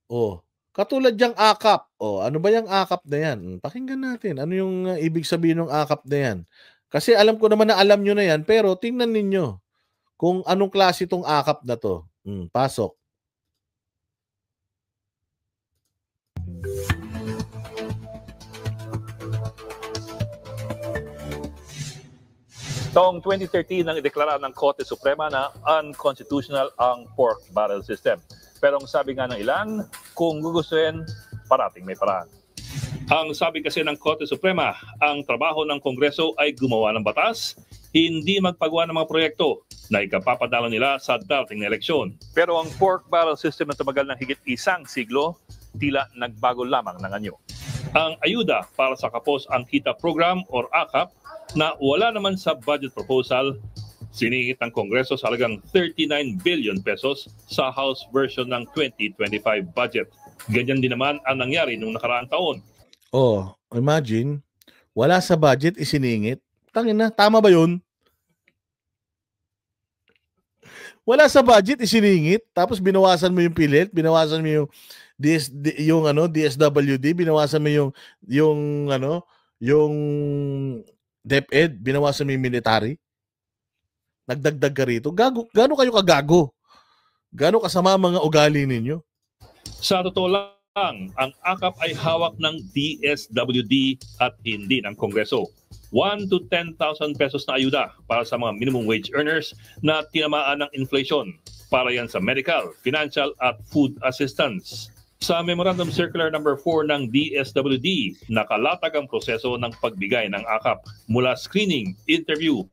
Oh, katulad yang AKAP. Oh, ano ba yang AKAP na yan? Pakinggan natin. Ano yung ibig sabihin ng AKAP na yan? Kasi alam ko naman na alam nyo na yan, pero tingnan ninyo kung anong klase itong AKAP na to. Pasok. Taong 2013 nang ideklara ng Korte Suprema na unconstitutional ang pork barrel system. Pero ang sabi nga ng ilan, kung gugustuhin, parating may paraan. Ang sabi kasi ng Korte Suprema, ang trabaho ng Kongreso ay gumawa ng batas, hindi magpagawa ng mga proyekto na ikapapadala nila sa dating na eleksyon. Pero ang pork barrel system na tumagal ng higit isang siglo, tila nagbago lamang ng anyo. Ang ayuda para sa Kapos ang Kita Program or AKAP na wala naman sa budget proposal, siningit ng Kongreso sa halagang 39 billion pesos sa House version ng 2025 budget. Ganyan din naman ang nangyari noong nakaraang taon. Oh, imagine, wala sa budget, isiningit. Tangin na, tama ba yun? Wala sa budget, isiningit. Tapos binawasan mo yung pilit, binawasan mo yung DSWD, binawasan mo yung DepEd, binawasan mo yung military. Nagdagdag ka rito. Gaano kayo kagago? Gaano kasama mga ugali ninyo? Sa totoo lang, ang AKAP ay hawak ng DSWD at hindi ng Kongreso. 1 to 10,000 pesos na ayuda para sa mga minimum wage earners na tinamaan ng inflation. Para yan sa medical, financial at food assistance. Sa Memorandum Circular number 4 ng DSWD, nakalatag ang proseso ng pagbigay ng AKAP mula screening, interview,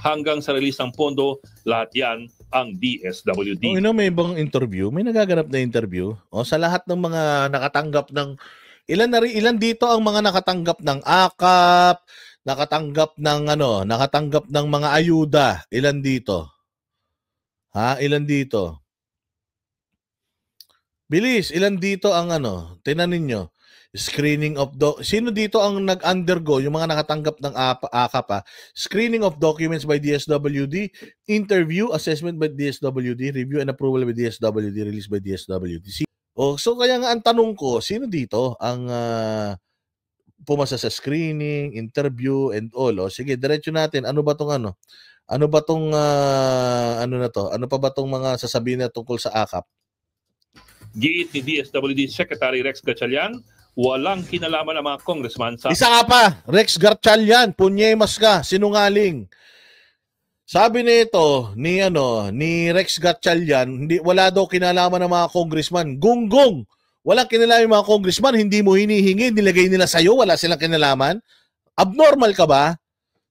hanggang sa release ng pondo, lahat yan ang DSWD. May ibang interview, may nagaganap na interview. Sa lahat ng mga nakatanggap ng ilan dito ang mga nakatanggap ng AKAP, nakatanggap ng mga ayuda. Ilan dito? Ilan dito? Bilis, ilan dito ang Tingnan ninyo. Screening of sino dito ang nag-undergo, yung mga nakatanggap ng AKAP, screening of documents by DSWD, interview, assessment by DSWD, review and approval by DSWD, release by DSWD. So kaya nga ang tanong ko, sino dito ang pumasa sa screening, interview, and all? Sige, diretso natin. Ano ba tong Ano ba tong na to? Ano pa ba tong mga sasabihin na tungkol sa AKAP? Giit ni DSWD Secretary Rex Gatchalian, walang kinalaman ang mga congressman sa... Isa nga pa, Rex Gatchalian, punyemas ka, sinungaling. Sabi nito ni Rex Gatchalian, wala daw kinalaman ng mga congressman. Gunggong! Walang kinalaman ng mga congressman, hindi mo hinihingi, nilagay nila sa'yo, wala silang kinalaman. Abnormal ka ba?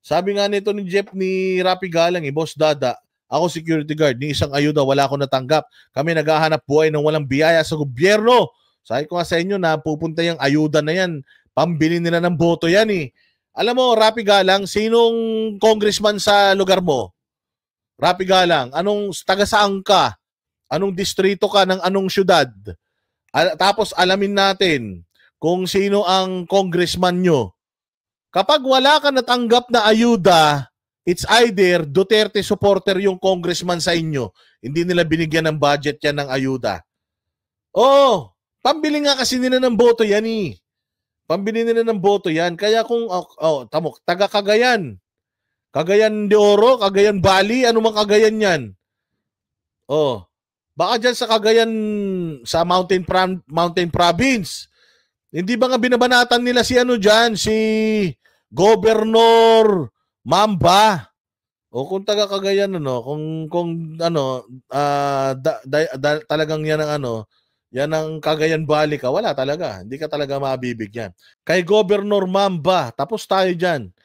Sabi nga nito ni Jeff ni Rapi Galang, Boss Dada, ako security guard, ni isang ayuda wala akong natanggap. Kami naghahanap buhay ng walang biyaya sa gobyerno. Sabi ko nga sa inyo na pupunta yung ayuda na yan, pambili nila ng boto yan eh. Alam mo, Rapi Galang, sinong congressman sa lugar mo? Rapi Galang, taga saan ka? Anong distrito ka ng anong syudad? Tapos alamin natin kung sino ang congressman nyo. Kapag wala ka natanggap na ayuda, it's either Duterte supporter yung congressman sa inyo. Hindi nila binigyan ng budget yan ng ayuda. Pambili nga kasi nila ng boto yan eh. Pambili nila ng boto yan. Kaya kung, taga Cagayan. Cagayan de Oro, Cagayan Valley, ano mang Cagayan yan? Baka dyan sa Cagayan, sa Mountain Province. Hindi ba nga binabanatan nila si si Governor Mamba? Kung taga Cagayan talagang yan ang yan ang Cagayan Valley ka, wala talaga. Hindi ka talaga mabibigyan. Kay Governor Mamba, tapos tayo dyan.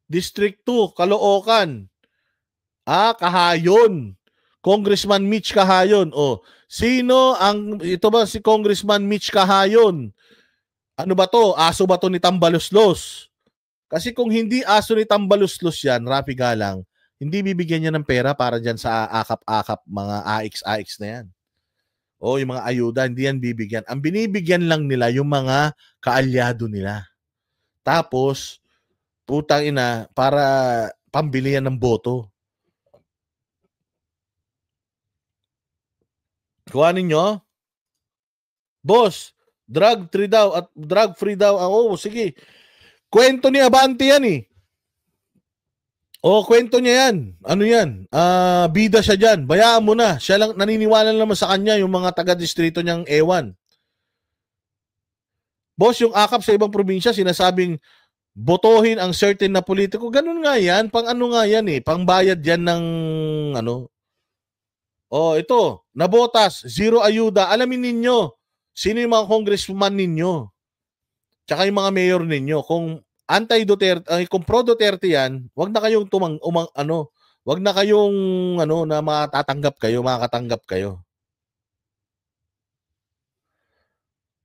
District 2, Caloocan. Kahayon. Congressman Mitch Kahayon. Ito ba si Congressman Mitch Kahayon? Ano ba to? Aso ba to ni Tambaluslos? Kasi kung hindi aso ni Tambaluslos yan, Rapi Galang, hindi bibigyan niya ng pera para dyan sa akap-akap, mga AX na yan. Yung mga ayuda, hindi yan bibigyan. Ang binibigyan lang nila yung mga kaalyado nila. Tapos, putang ina, para pambili yan ng boto. Kuhanin nyo. Boss, drug-free daw at drug-free daw. Oo, sige. Kwento ni Abante yan eh. Kwento niya yan. Ano yan? Bida siya dyan. Bayaan mo na. Siya lang, naniniwala naman sa kanya yung mga taga-distrito niyang ewan. Boss, yung akap sa ibang probinsya, sinasabing botohin ang certain na politiko. Ganun nga yan. Pang ano nga yan eh. Pangbayad yan ng ano. Ito. Nabotas. Zero ayuda. Alamin ninyo. Sino yung mga congressman ninyo? Tsaka yung mga mayor ninyo. Kung anti-Duterte, kung pro-Duterte yan, wag na kayong wag na kayong na makatatanggap kayo, makakatanggap kayo.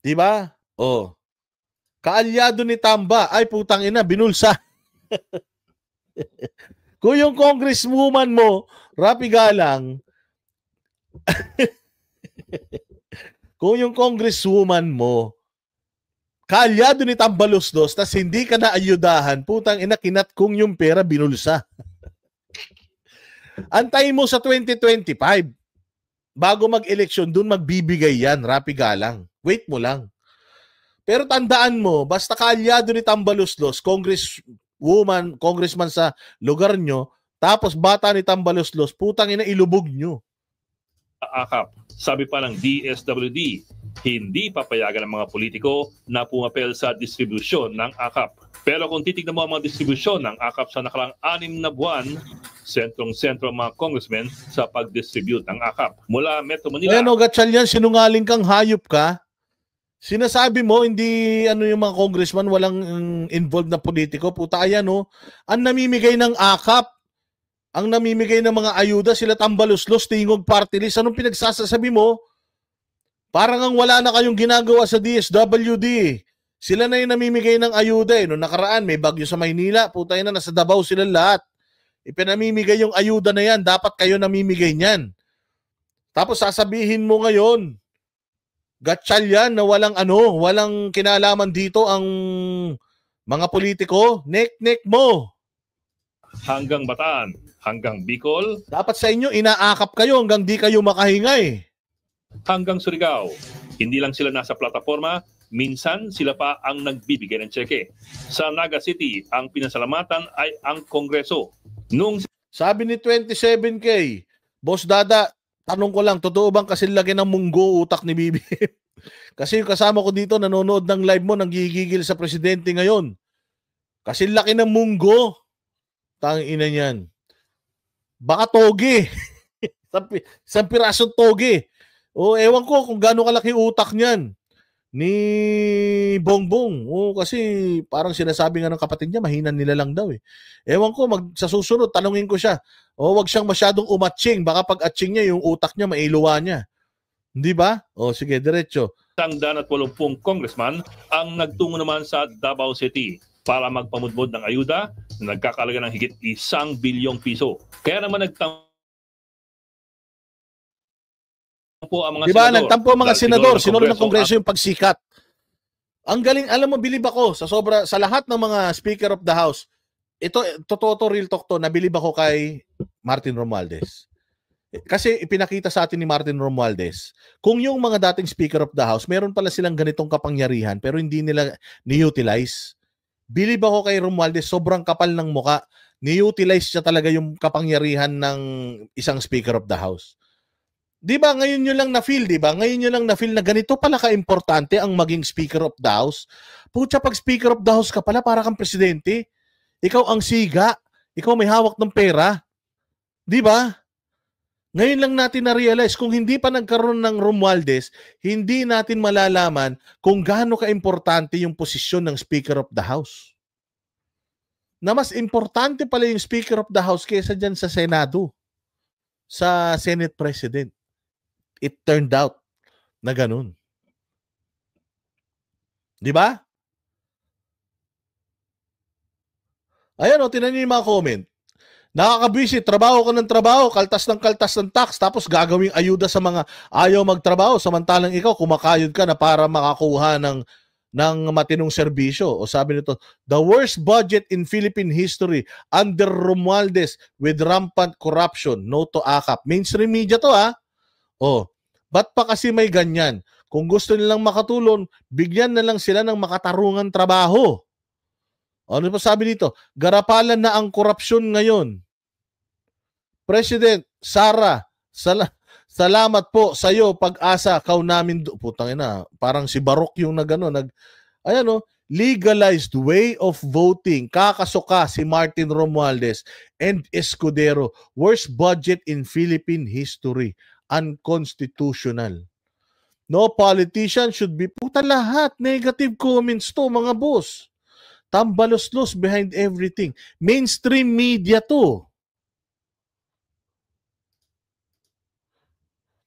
'Di ba? Kaalyado ni Tamba, ay putang ina, binulsa. Kung yung congresswoman mo, Rapi Galang, kung yung congresswoman mo, kaalyado ni Tambalusdos, tas hindi ka naayudahan, putang ina, kinat kung yung pera binulsa. Antayin mo sa 2025. Bago mag-eleksyon, dun magbibigay yan, Rapi Galang. Wait mo lang. Pero tandaan mo, basta kaalyado ni Tambaluslos, congressman sa lugar nyo, tapos bata ni Tambaluslos, putang ina, ilubog nyo. Akap, sabi pa ng DSWD, hindi papayagan ng mga politiko na pumapel sa distribusyon ng akap. Pero kung titignan mo ang mga distribusyon ng akap sa nakarang 6 na buwan, sentrong-sentro ang mga congressmen sa pag-distribute ng akap. Mula Metro Manila. Ayan Gatchalian, sinungaling kang hayop ka. Sinasabi mo, hindi yung mga congressman, walang involved na politiko. Puta, ayan ang namimigay ng akap, ang namimigay ng mga ayuda, sila Tambaluslos, Tingog Party List. Anong pinagsasabi mo? Parang ang wala na kayong ginagawa sa DSWD. Sila na yung namimigay ng ayuda. Noong nakaraan, may bagyo sa Maynila. Puta na, nasa Davao sila lahat. Ipinamimigay yung ayuda na yan. Dapat kayo namimigay niyan. Tapos sasabihin mo ngayon, Gatchalian na walang kinalaman dito ang mga politiko, nek-nek mo. Hanggang Bataan, hanggang Bicol. Dapat sa inyo, inaakap kayo hanggang di kayo makahingay. Hanggang Surigao. Hindi lang sila nasa plataforma, minsan sila pa ang nagbibigay ng tseke. Sa Naga City, ang pinasalamatan ay ang Kongreso. Sabi ni 27K, Boss Dada, tanong ko lang, totoo bang kasi laki ng munggo utak ni BBM? Kasi yung kasama ko dito, nanonood ng live mo, nanggigigil sa presidente ngayon. Kasi laki ng munggo. Tangina niyan. Baka toge. Isang pirasong toge. Ewan ko kung gaano kalaki utak niyan ni Bongbong. Kasi parang sinasabi nga ng kapatid niya, mahinan nila lang daw eh. Ewan ko, sa susunod, tanungin ko siya. Wag siyang masyadong umatching. Baka pag atching niya, yung utak niya, mailuwa niya. Hindi ba? Sige, diretso. 180 congressman ang nagtungo naman sa Davao City para magpamudmod ng ayuda na nagkakalaga ng higit 1 bilyong piso. Kaya naman nagtampo ang mga senador. Nagtampo ang mga senador, sinuro ng Kongreso yung pagsikat. Ang galing, alam mo, bilib ako sa lahat ng mga Speaker of the House. Ito, totoo real talk to, nabilib ako kay Martin Romualdez. Kasi ipinakita sa atin ni Martin Romualdez, kung yung mga dating Speaker of the House, meron pala silang ganitong kapangyarihan pero hindi nila ni-utilize. Bilib ako kay Romualdez, sobrang kapal ng muka. Ni-utilize siya talaga yung kapangyarihan ng isang Speaker of the House. Di ba ngayon nyo lang na-feel, di ba? Ngayon nyo lang na-feel na ganito pala ka-importante ang maging Speaker of the House. Pucha, pag Speaker of the House ka pala, para kang presidente. Ikaw ang siga. Ikaw may hawak ng pera. Di ba? Ngayon lang natin na-realize, kung hindi pa nagkaroon ng Romualdez, hindi natin malalaman kung gaano ka-importante yung posisyon ng Speaker of the House. Na mas importante pala yung Speaker of the House kaysa dyan sa Senado, sa Senate President. It turned out na ganun. Di ba? Ayan tinan niyo yung mga comment. Nakakabisi, trabaho ka ng trabaho, kaltas ng tax, tapos gagawing ayuda sa mga ayaw magtrabaho, samantalang ikaw kumakayod ka na para makakuha ng matinong serbisyo. O sabi nito, the worst budget in Philippine history under Romualdez with rampant corruption. No to AKAP. Mainstream media to ba't pa kasi may ganyan? Kung gusto nilang makatulong, bigyan na lang sila ng makatarungan trabaho. Ano pa sabi dito? Garapalan na ang korupsyon ngayon. President Sara, salamat po sa iyo, Pag-asa, kau namin putang ina, parang si Barok yung ayan legalized way of voting. Kakasuka si Martin Romualdez and Escudero. Worst budget in Philippine history. Unconstitutional. No politician should be lahat negative comments to, mga boss. Tambalos-los behind everything. Mainstream media to.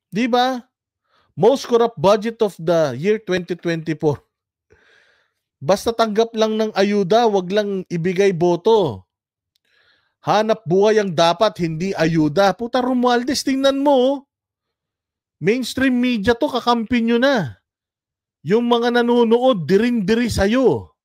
Di ba? Most corrupt budget of the year 2024. Basta tanggap lang ng ayuda, wag lang ibigay boto. Hanap buhay ang dapat, hindi ayuda. Puta Romualdez, tingnan mo. Mainstream media to, kakampi nyo na. Yung mga nanonood, dirin-diri sa'yo.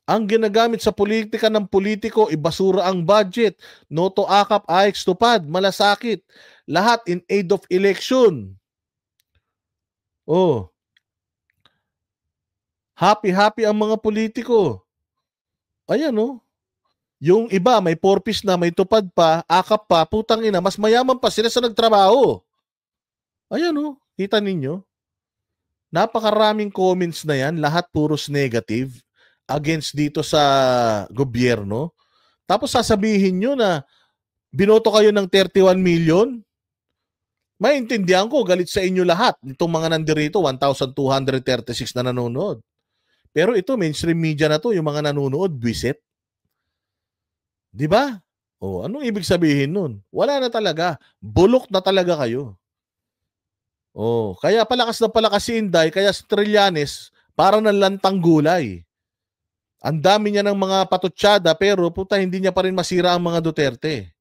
Ang ginagamit sa politika ng politiko, ibasura ang budget. Noto akap, AX tupad, malasakit. Lahat in aid of election. Happy-happy ang mga politiko. Ayan Yung iba, may porpis na, may tupad pa, akap pa, putang ina, mas mayaman pa sila sa nagtrabaho. Ayan kita ninyo. Napakaraming comments na yan, lahat puros negative against dito sa gobyerno. Tapos sasabihin nyo na binoto kayo ng 31 million? Maintindihan ko, galit sa inyo lahat. Itong mga nandirito, 1,236 na nanonood. Pero ito, mainstream media na to, yung mga nanonood, buwisit. Di ba? Anong ibig sabihin nun? Wala na talaga. Bulok na talaga kayo. Kaya palakas na palakas si Inday, kaya si Trillanes, para ng lantang gulay. Ang dami niya ng mga patutsyada, pero hindi niya pa rin masira ang mga Duterte.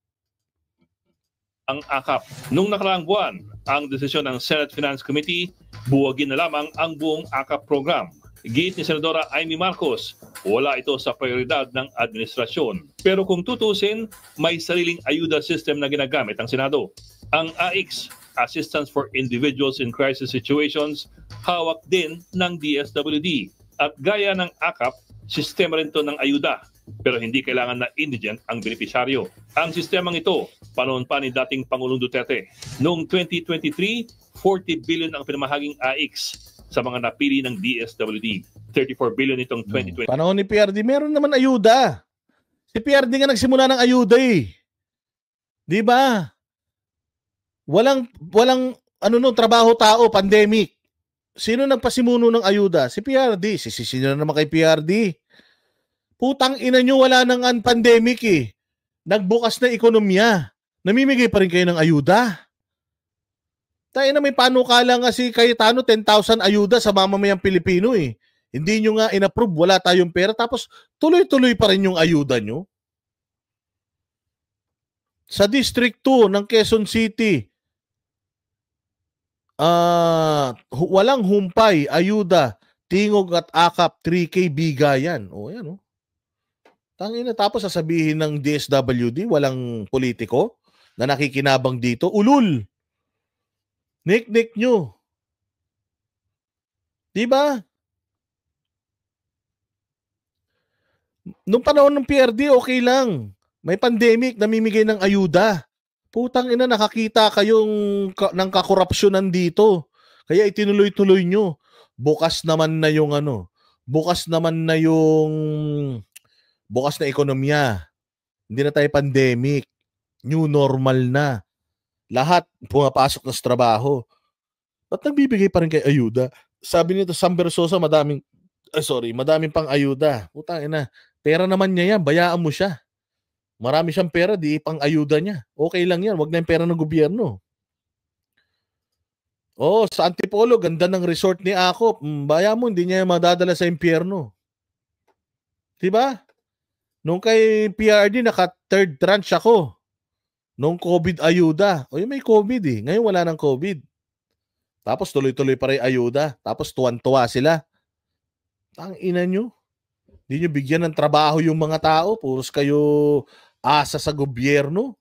Ang AKAP. Nung nakaraang buwan, ang desisyon ng Senate Finance Committee, buwagin na lamang ang buong AKAP program. Giit ni Senadora Amy Marcos, wala ito sa prioridad ng administrasyon. Pero kung tutusin, may sariling ayuda system na ginagamit ang Senado. Ang AICS, Assistance for Individuals in Crisis Situations, hawak din ng DSWD. At gaya ng AKAP, sistema rin ito ng ayuda. Pero hindi kailangan na indigent ang benepisyaryo. Ang sistemang ito, panahon pa ni dating Pangulong Duterte. Noong 2023, 40 billion ang pinamahaging AICS sa mga napili ng DSWD. 34 billion itong 2020. Panahon ni PRD, meron naman ayuda. Si PRD nga nagsimula ng ayuda eh. Di ba? Walang trabaho tao, pandemic. Sino nagpasimuno ng ayuda? Si PRD. Sino na naman kay PRD? Putang ina nyo, wala nang pandemic eh. Nagbukas na ekonomiya. Namimigay pa rin kayo ng ayuda. Tayo na may panukala nga si Cayetano, 10,000 ayuda sa mamamayang Pilipino eh. Hindi nyo nga inapprove, wala tayong pera, tapos tuloy-tuloy pa rin yung ayuda nyo. Sa District 2 ng Quezon City, walang humpay, ayuda, tingog at akap, 3K bigayan. Yan Tangina, tapos sasabihin ng DSWD, walang politiko na nakikinabang dito, ulul. Nik-nik nyo. Diba? Nung panahon ng PRD, okay lang. May pandemic, namimigay ng ayuda. Putang ina, nakakita kayong ng kakorupsyonan dito. Kaya itinuloy-tuloy nyo. Bukas naman na ekonomiya. Hindi na tayo pandemic. New normal na. Lahat pumapasok na sa trabaho. Ba't nagbibigay pa rin kay ayuda? Sabi nito, Sam Bersosa, madaming pang ayuda. Putang ina, pera naman niya yan, bayaan mo siya. Marami siyang pera, di pang ayuda niya. Okay lang yan, wag na yung pera ng gobyerno. Sa Antipolo, ganda ng resort ni Akop. Bayaan mo, hindi niya madadala sa impyerno. Diba? Nung kay PRD, naka-third tranche ako. Nung COVID ayuda. May COVID eh. Ngayon wala ng COVID. Tapos tuloy-tuloy pa rin ayuda. Tapos tuwan-tuwa sila. Ang ina nyo. Hindi nyo bigyan ng trabaho yung mga tao. Puros kayo asa sa gobyerno.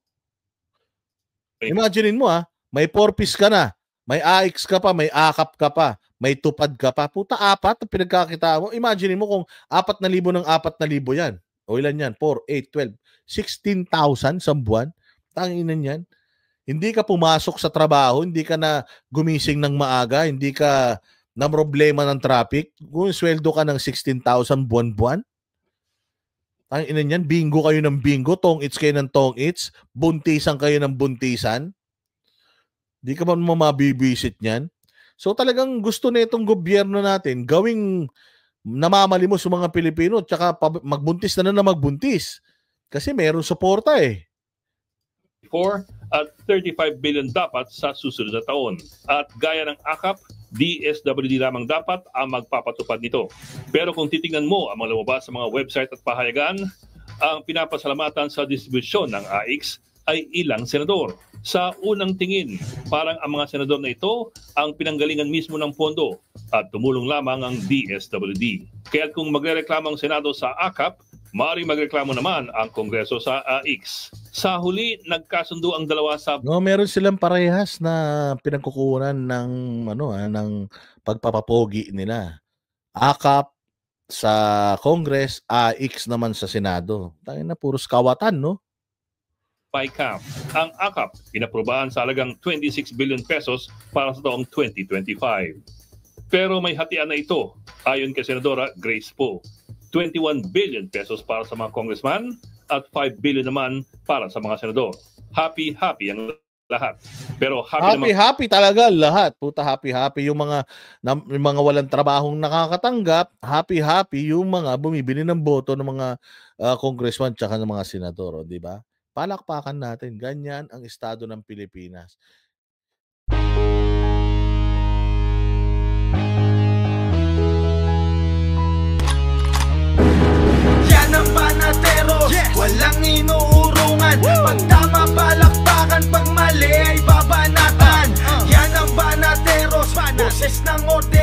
Imaginein mo may porpis ka na, may AX ka pa, may AKAP ka pa, may tupad ka pa. Puta, 4 ang pinagkakita mo. Imagine mo kung 4,000 ng 4,000 yan. O ilan yan? 4, 8, 12, 16,000 sa buwan. Tanginan yan. Hindi ka pumasok sa trabaho, hindi ka na gumising ng maaga, hindi ka na problema ng traffic. Kung sweldo ka ng 16,000 buwan-buwan, tanginan yan, bingo kayo ng bingo, tong-its kayo ng tong-its, buntisan kayo ng buntisan. Di ka man mabibisit niyan. So talagang gusto na itong gobyerno natin gawing namamalimos sa mga Pilipino tsaka magbuntis na magbuntis. Kasi meron suporta eh. 4 at 35 billion dapat sa susunod na taon. At gaya ng AKAP, DSWD lamang dapat ang magpapatupad nito. Pero kung titingnan mo ang mga lumabas sa mga website at pahayagan, ang pinapasalamatan sa distribusyon ng AX ay ilang senador. Sa unang tingin, parang ang mga senador na ito ang pinanggalingan mismo ng pondo at tumulong lamang ang DSWD. Kaya kung magrereklamo ang Senado sa AKAP, maaaring magreklamo naman ang Kongreso sa AX. Sa huli, nagkasundo ang dalawa sa... No, meron silang parehas na pinagkukunan ng ng pagpapapogi nila. AKAP sa Congress, AX naman sa Senado. Tangin na puros kawatan, no? PICAP. Ang AKAP, inaprubahan sa halagang 26 billion pesos para sa taong 2025. Pero may hatian na ito, ayon kay Senadora Grace Poe. 21 billion pesos para sa mga congressman at 5 billion naman para sa mga senador. Happy ang lahat. Pero happy talaga lahat. Puta, happy yung mga walang trabahong nakakatanggap, happy yung mga bumibili ng boto ng mga congressman tsaka ng mga senador, di ba? Palakpakan natin. Ganyan ang estado ng Pilipinas. Yan ang Banateros, walang inuurungan. Pag tama palakpakan, pag mali ay babanatan. Yan ang Banateros, boses ng order.